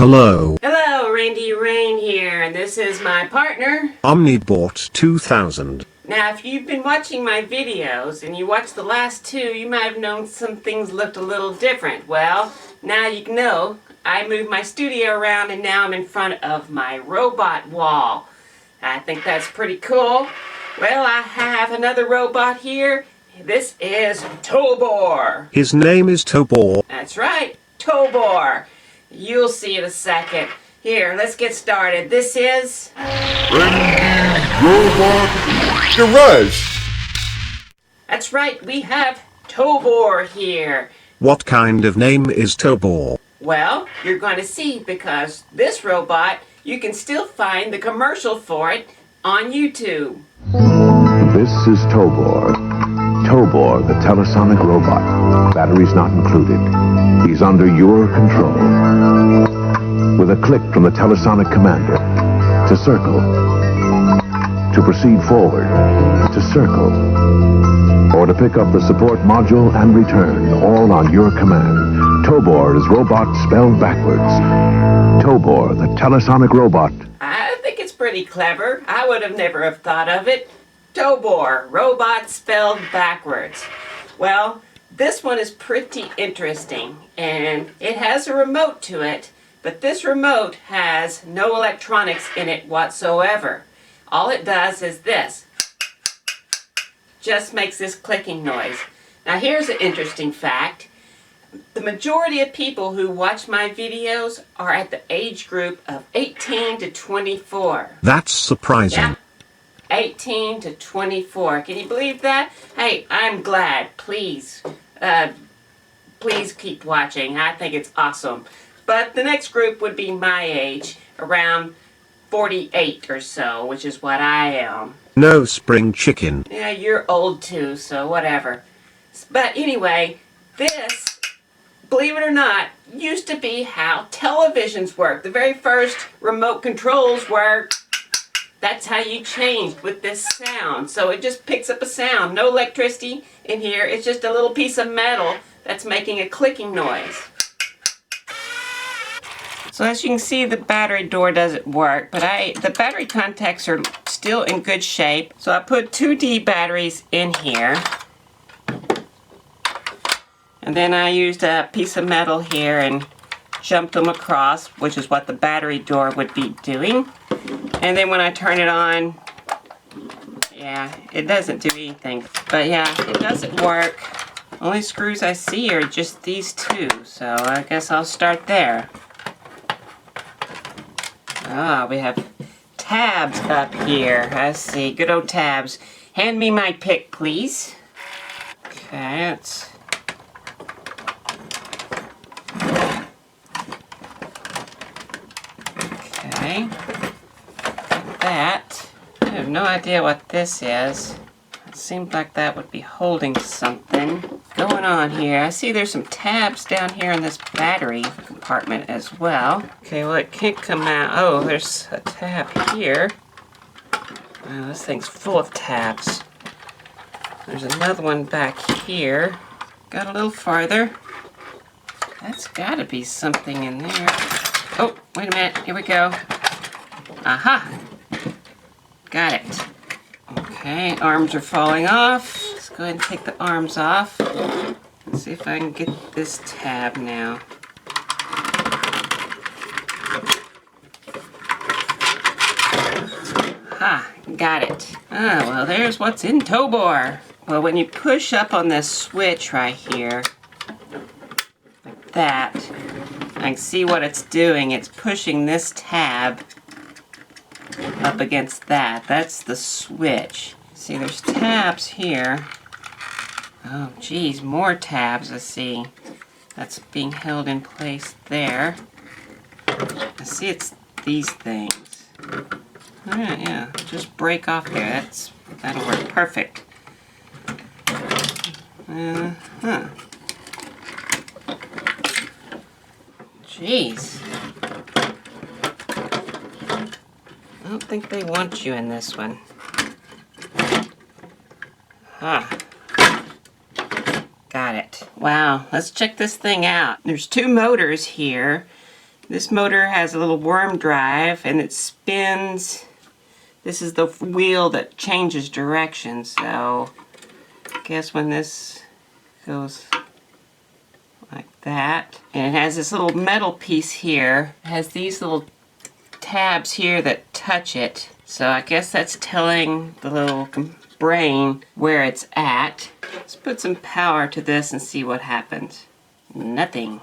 Hello. Hello, Randy Rain here, and this is my partner, Omnibot 2000. Now, if you've been watching my videos and you watched the last two, you might have known some things looked a little different. Well, now you know. I moved my studio around and now I'm in front of my robot wall. I think that's pretty cool. Well, I have another robot here. This is Tobor. His name is Tabor. That's right, Tobor. You'll see in a second. Here, let's get started. This is Robot Garage. That's right, we have Tobor here. What kind of name is Tabor? Well, you're going to see, because this robot, you can still find the commercial for it on YouTube. This is Tabor. Tabor, the telesonic robot. Batteries not included. He's under your control. With a click from the telesonic commander, to circle, to proceed forward, to circle, or to pick up the support module and return, all on your command. Tabor is robot spelled backwards. Tabor, the telesonic robot. I think it's pretty clever. I would have never have thought of it. Tabor, robot spelled backwards. Well, this one is pretty interesting, and it has a remote to it, but this remote has no electronics in it whatsoever. All it does is this. Just makes this clicking noise. Now here's an interesting fact. The majority of people who watch my videos are at the age group of 18 to 24. That's surprising. Yeah. 18 to 24. Can you believe that? Hey, I'm glad. Please keep watching. I think it's awesome. But the next group would be my age, around 48 or so, which is what I am. No spring chicken. Yeah, you're old too, so whatever. But anyway, this, believe it or not, used to be how televisions work. The very first remote controls were, that's how you changed with this sound. So it just picks up a sound. No electricity in here. It's just a little piece of metal that's making a clicking noise. So as you can see, the battery door doesn't work, but the battery contacts are still in good shape. So I put 2D batteries in here. And then I used a piece of metal here and jumped them across, which is what the battery door would be doing. And then when I turn it on, yeah, it doesn't do anything. But yeah, it doesn't work. Only screws I see are just these two, so I guess I'll start there. Ah, we have tabs up here. I see, good old tabs. Hand me my pick, please. Okay, let's... Okay, got that. I have no idea what this is. It seems like that would be holding something going on here. I see there's some tabs down here in this battery compartment as well. Okay, well it can't come out. Oh, there's a tab here. Wow, this thing's full of tabs. There's another one back here. Got a little farther. That's gotta be something in there. Oh, wait a minute, here we go. Aha! Got it. Okay, arms are falling off. Let's go ahead and take the arms off. Let's see if I can get this tab now. Ha, got it. Ah, well there's what's in Tabor. Well, when you push up on this switch right here, like that, I can see what it's doing. It's pushing this tab up against that. That's the switch. See, there's tabs here. Oh, geez, more tabs, I see. That's being held in place there. I see it's these things. Yeah, just break off there. That'll work perfect. Uh-huh. Jeez. I don't think they want you in this one. Huh. Got it. Wow, let's check this thing out. There's two motors here, This motor has a little worm drive and it spins. This is the wheel that changes direction, so I guess when this goes like that, and it has this little metal piece here. It has these little tabs here that touch it, so I guess that's telling the little brain where it's at. Let's put some power to this and see what happens. Nothing.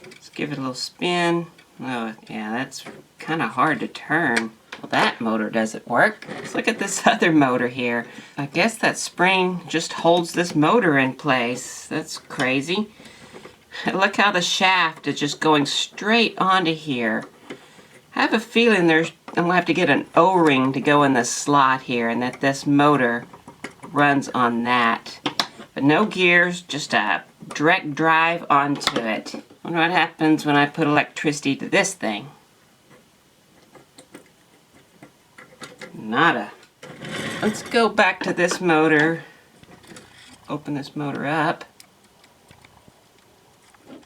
Let's give it a little spin. Oh yeah, that's kind of hard to turn. Well, that motor doesn't work. Let's look at this other motor here. I guess that spring just holds this motor in place. That's crazy. Look how the shaft is just going straight onto here. I have a feeling I'm going to have to get an O-ring to go in the slot here, and that this motor runs on that. But no gears, just a direct drive onto it. Wonder what happens when I put electricity to this thing. Nada. Let's go back to this motor. Open this motor up.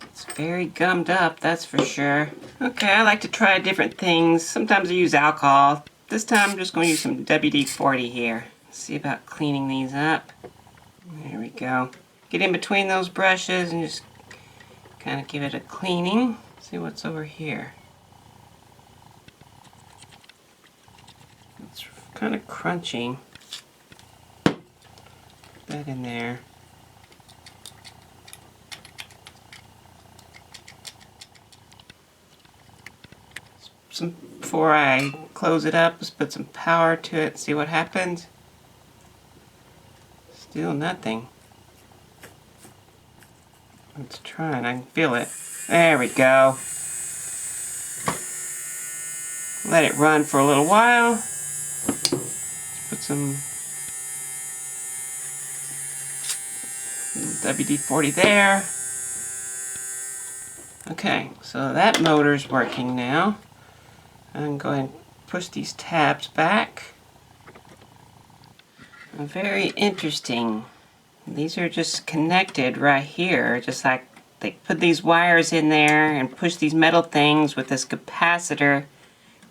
It's very gummed up, that's for sure. Okay, I like to try different things. Sometimes I use alcohol. This time I'm just going to use some WD-40 here. Let's see about cleaning these up. There we go. Get in between those brushes and just kind of give it a cleaning. See what's over here. It's kind of crunchy. Put that in there. Before I close it up, let's put some power to it and see what happens. Still nothing. Let's try it. I can feel it. There we go. Let it run for a little while. Let's put some WD-40 there. Okay, so that motor's working now. I'm going to push these tabs back. Very interesting. These are just connected right here, just like they put these wires in there and push these metal things with this capacitor,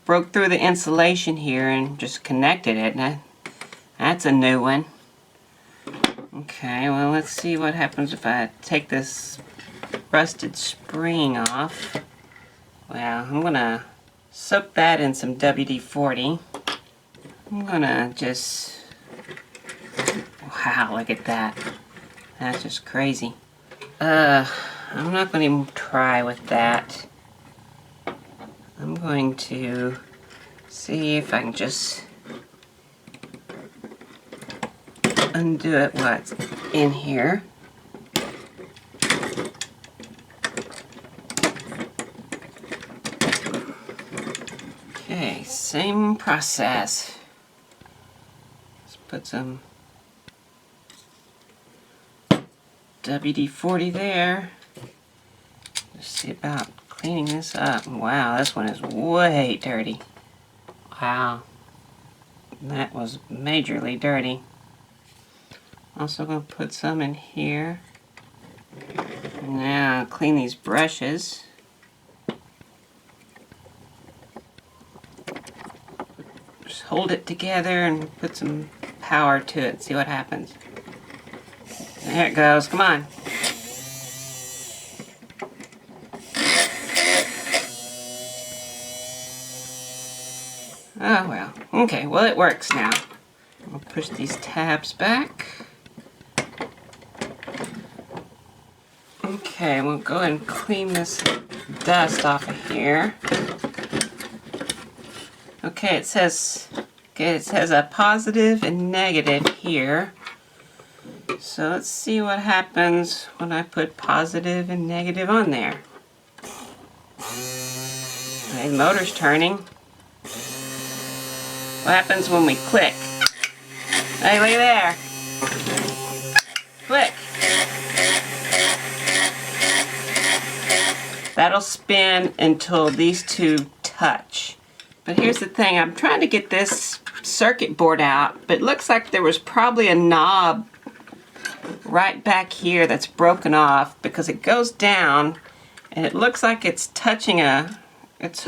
broke through the insulation here and just connected it. Now, that's a new one. Okay, well, let's see what happens if I take this rusted spring off. Well, I'm gonna soak that in some WD-40. I'm gonna just... Wow, look at that. That's just crazy. I'm not going to even try with that. I'm going to see if I can just undo it what's in here. Okay, same process. Let's put some WD-40 there. Let's see about cleaning this up. Wow, this one is way dirty. Wow, that was majorly dirty. Also going to put some in here. Now clean these brushes. Just hold it together and put some power to it and see what happens. There it goes, come on. Oh well, okay, well it works now. I'll push these tabs back. Okay, we'll go ahead and clean this dust off of here. Okay, it says a positive and negative here. So let's see what happens when I put positive and negative on there. Okay, the motor's turning. What happens when we click? Hey, look there. Click. That'll spin until these two touch. But here's the thing, I'm trying to get this circuit board out, but it looks like there was probably a knob right back here that's broken off because it goes down And it looks like it's touching looks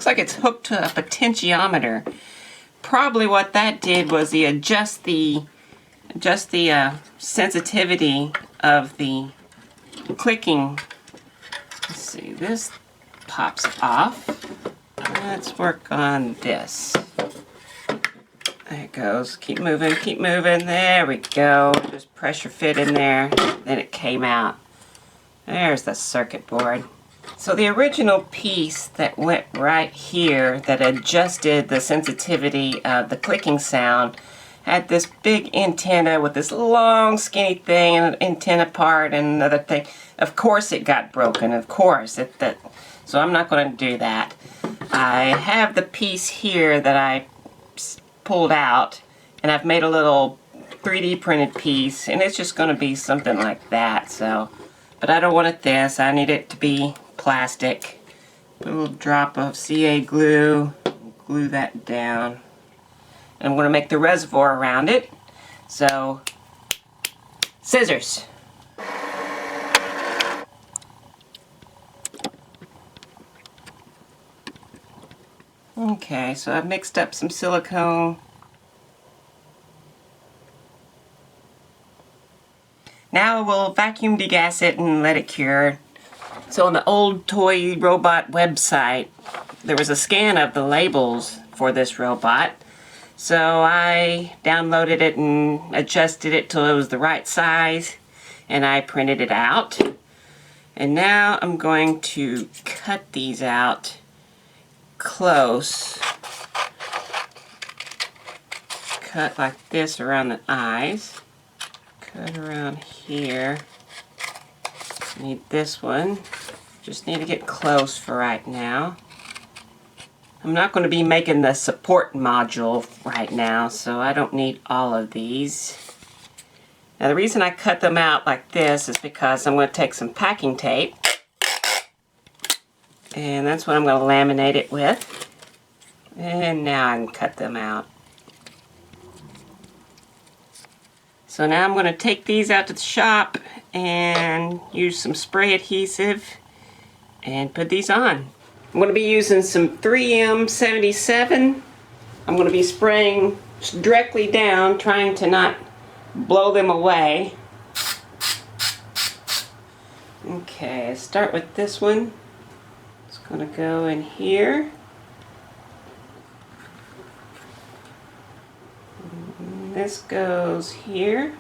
like it's hooked to a potentiometer. Probably what that did was adjust the sensitivity of the clicking. Let's see, this pops off. Let's work on this. There it goes. Keep moving, keep moving. There we go. Just pressure fit in there. Then it came out. There's the circuit board. So the original piece that went right here that adjusted the sensitivity of the clicking sound had this big antenna with this long skinny thing and an antenna part and another thing. Of course it got broken, of course. So I'm not going to do that. I have the piece here that I pulled out, and I've made a little 3D printed piece, and it's just going to be something like that. So, but I don't want it this. I need it to be plastic. Put a little drop of CA glue, glue that down. And I'm going to make the reservoir around it. So, scissors. Okay, so I've mixed up some silicone. Now we'll vacuum degas it and let it cure. So on the old toy robot website, there was a scan of the labels for this robot. So I downloaded it and adjusted it till it was the right size, and I printed it out. And now I'm going to cut these out close. Cut like this around the eyes. Cut around here. Need this one. Just need to get close for right now. I'm not going to be making the support module right now, so I don't need all of these. Now the reason I cut them out like this is because I'm going to take some packing tape, and that's what I'm going to laminate it with. And now I can cut them out. So now I'm going to take these out to the shop and use some spray adhesive and put these on. I'm going to be using some 3M77. I'm going to be spraying directly down, trying to not blow them away. Okay, let's start with this one. It's going to go in here. And this goes here.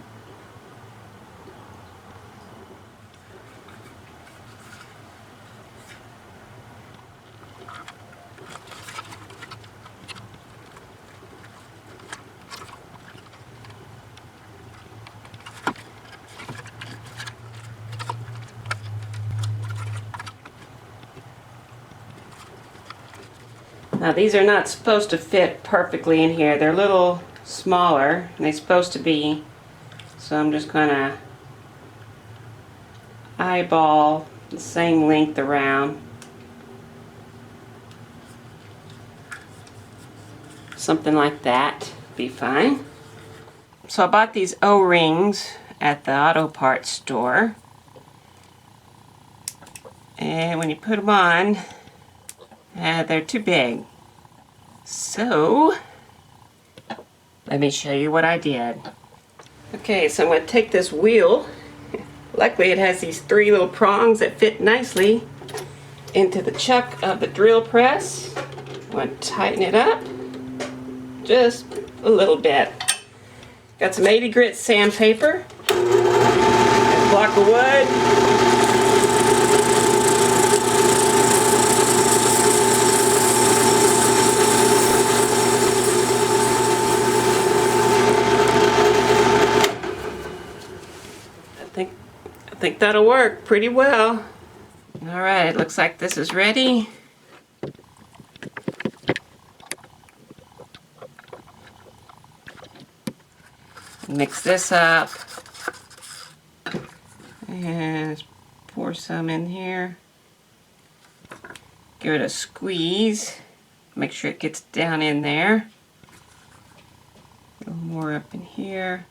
Now these are not supposed to fit perfectly in here. They're a little smaller than they're supposed to be. So I'm just going to eyeball the same length around. Something like that. Be fine. So I bought these O-rings at the auto parts store. And when you put them on, they're too big. So, let me show you what I did. Okay, so I'm going to take this wheel. Luckily it has these 3 little prongs that fit nicely into the chuck of the drill press. I'm going to tighten it up just a little bit. Got some 80 grit sandpaper, a block of wood, I think that'll work pretty well. Alright, it looks like this is ready. Mix this up. And pour some in here. Give it a squeeze. Make sure it gets down in there. A little more up in here.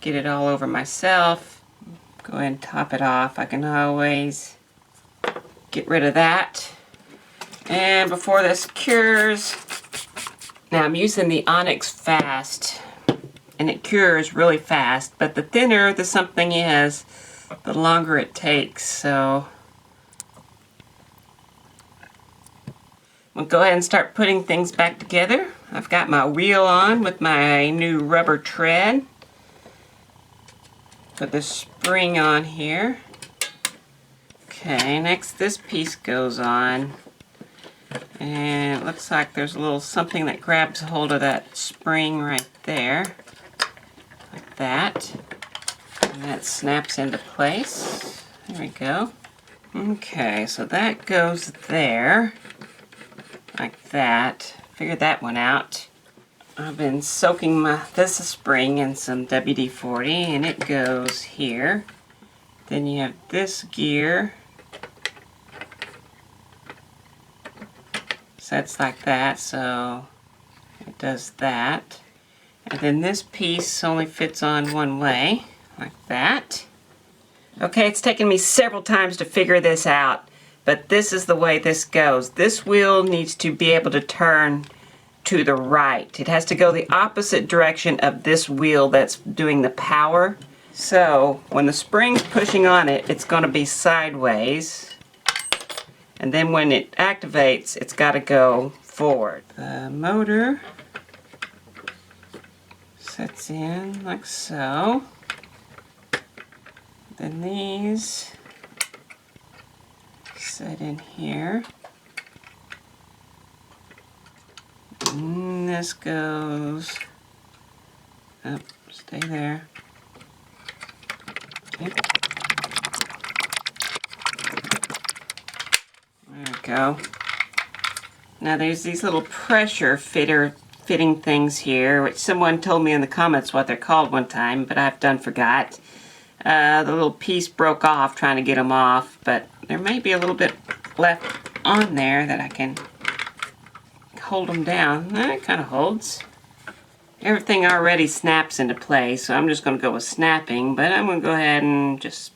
Get it all over myself. Go ahead and top it off. I can always get rid of that. And before this cures, now I'm using the Onyx Fast, and it cures really fast, but the thinner the something is, the longer it takes. So we'll go ahead and start putting things back together. I've got my wheel on with my new rubber tread. Put the spring on here. Okay, next this piece goes on. And it looks like there's a little something that grabs hold of that spring right there. Like that. And that snaps into place. There we go. Okay, so that goes there. Like that. Figured that one out. I've been soaking this spring in some WD-40 and it goes here. Then you have this gear. Sets like that, so it does that. And then this piece only fits on one way, like that. Okay, it's taken me several times to figure this out, but this is the way this goes. This wheel needs to be able to turn to the right. It has to go the opposite direction of this wheel that's doing the power. So when the spring's pushing on it, it's going to be sideways. And then when it activates, it's got to go forward. The motor sets in like so. Then these set in here. And this goes up, stay there. Okay. There we go. Now there's these little pressure fitting things here, which someone told me in the comments what they're called one time, but I've done forgot. The little piece broke off trying to get them off, but there may be a little bit left on there that I can hold them down. That kind of holds. Everything already snaps into place, so I'm just going to go with snapping, but I'm going to go ahead and just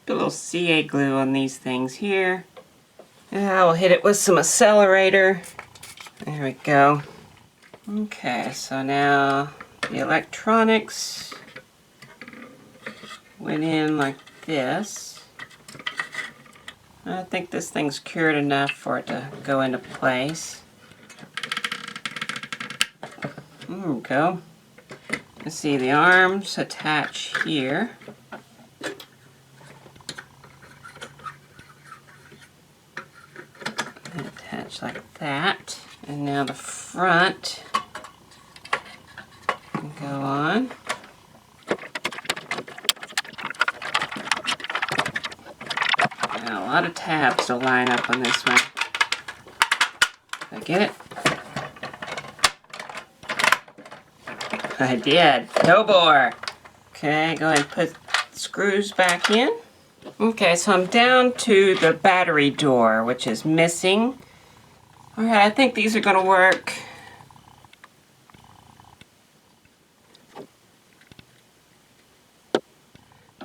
put a little CA glue on these things here. I'll hit it with some accelerator. There we go. Okay, so now the electronics went in like this. I think this thing's cured enough for it to go into place. There we go. Let's see, the arms attach here. Attach like that. And now the front can go on. Now a lot of tabs to line up on this one. Did I get it? I did. Tobor! Okay, go ahead and put screws back in. Okay, so I'm down to the battery door, which is missing. Alright, I think these are going to work.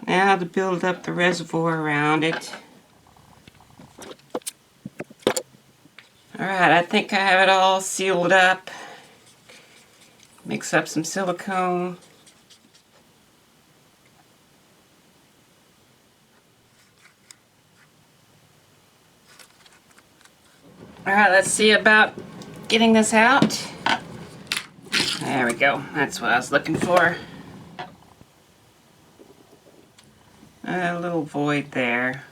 Now to build up the reservoir around it. Alright, I think I have it all sealed up. Mix up some silicone. Alright, let's see about getting this out. There we go. That's what I was looking for. A little void there.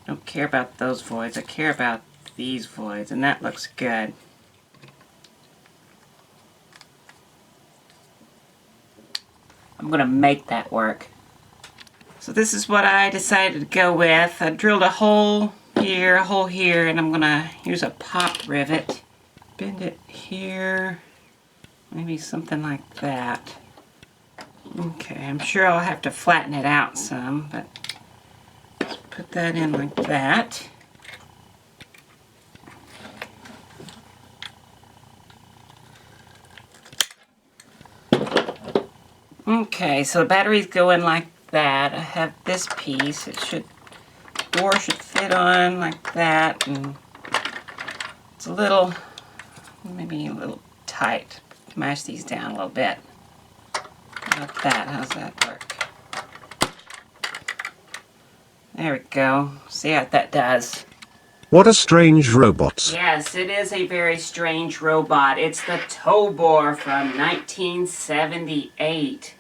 Don't care about those voids. I care about these voids, and that looks good. I'm going to make that work. So this is what I decided to go with. I drilled a hole here, and I'm going to use a pop rivet. Bend it here. Maybe something like that. Okay, I'm sure I'll have to flatten it out some, but let's put that in like that. Okay, so the batteries go in like that. I have this piece. It should door should fit on like that, and it's a little, maybe a little tight. Mash these down a little bit. How about that? How's that work? There we go. See how that does. What a strange robot. Yes, it is a very strange robot. It's the Tobor from 1978.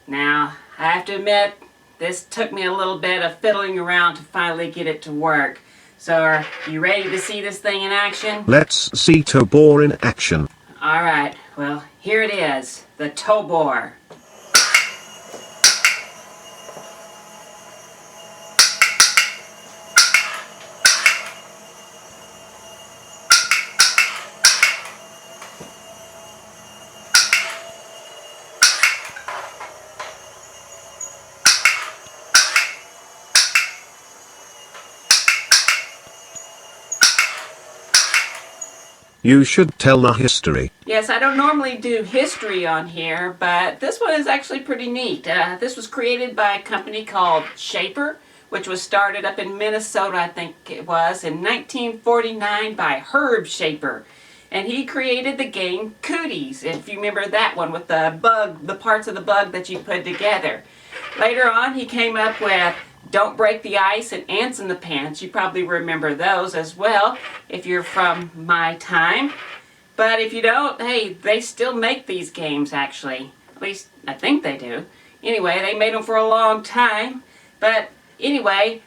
Now, I have to admit, this took me a little bit of fiddling around to finally get it to work. So, are you ready to see this thing in action? Let's see Tobor in action. Alright, well, here it is. The Tobor. You should tell the history. Yes, I don't normally do history on here, but this one is actually pretty neat. This was created by a company called Schaper, which was started up in Minnesota, I think it was, in 1949 by Schaper. And he created the game Cooties, if you remember that one with the bug, the parts of the bug that you put together. Later on, he came up with Don't Break the Ice and Ants in the Pants. You probably remember those as well, if you're from my time. But if you don't, hey, they still make these games, actually. At least, I think they do. Anyway, they made them for a long time. But anyway,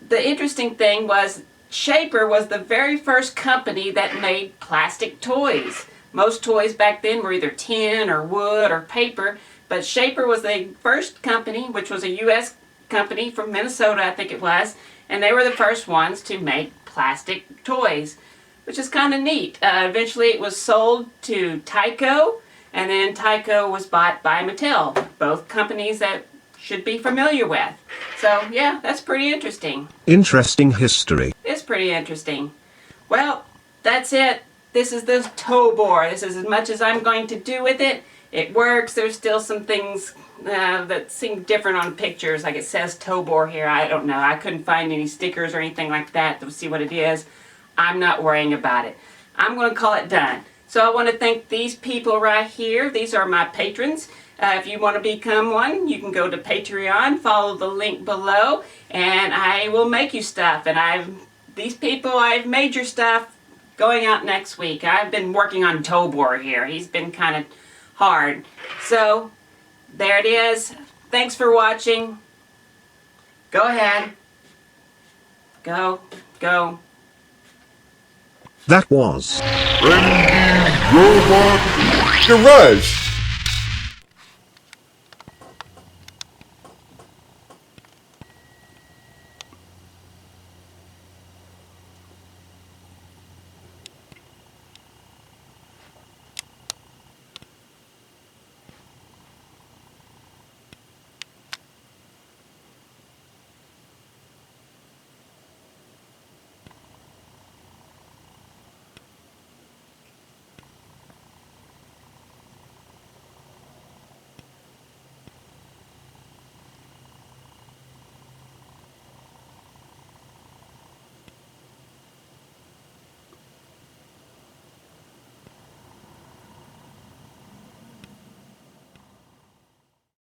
the interesting thing was Schaper was the very first company that made plastic toys. Most toys back then were either tin or wood or paper, but Schaper was the first company, which was a U.S. company from Minnesota, I think it was, and they were the first ones to make plastic toys, which is kind of neat. Eventually it was sold to Tyco, and then Tyco was bought by Mattel, both companies that should be familiar with. So yeah, that's pretty interesting. Interesting history. It's pretty interesting. Well, that's it. This is the Tobor. This is as much as I'm going to do with it. It works. There's still some things that seem different on pictures. Like it says Tobor here. I don't know. I couldn't find any stickers or anything like that to see what it is. I'm not worrying about it. I'm going to call it done. So I want to thank these people right here. These are my patrons. If you want to become one, you can go to Patreon, follow the link below, and I will make you stuff. And these people, I've made your stuff going out next week. I've been working on Tabor here. He's been kind of hard. So, there it is. Thanks for watching. Go ahead. Go. That was Randy's Robot Garage.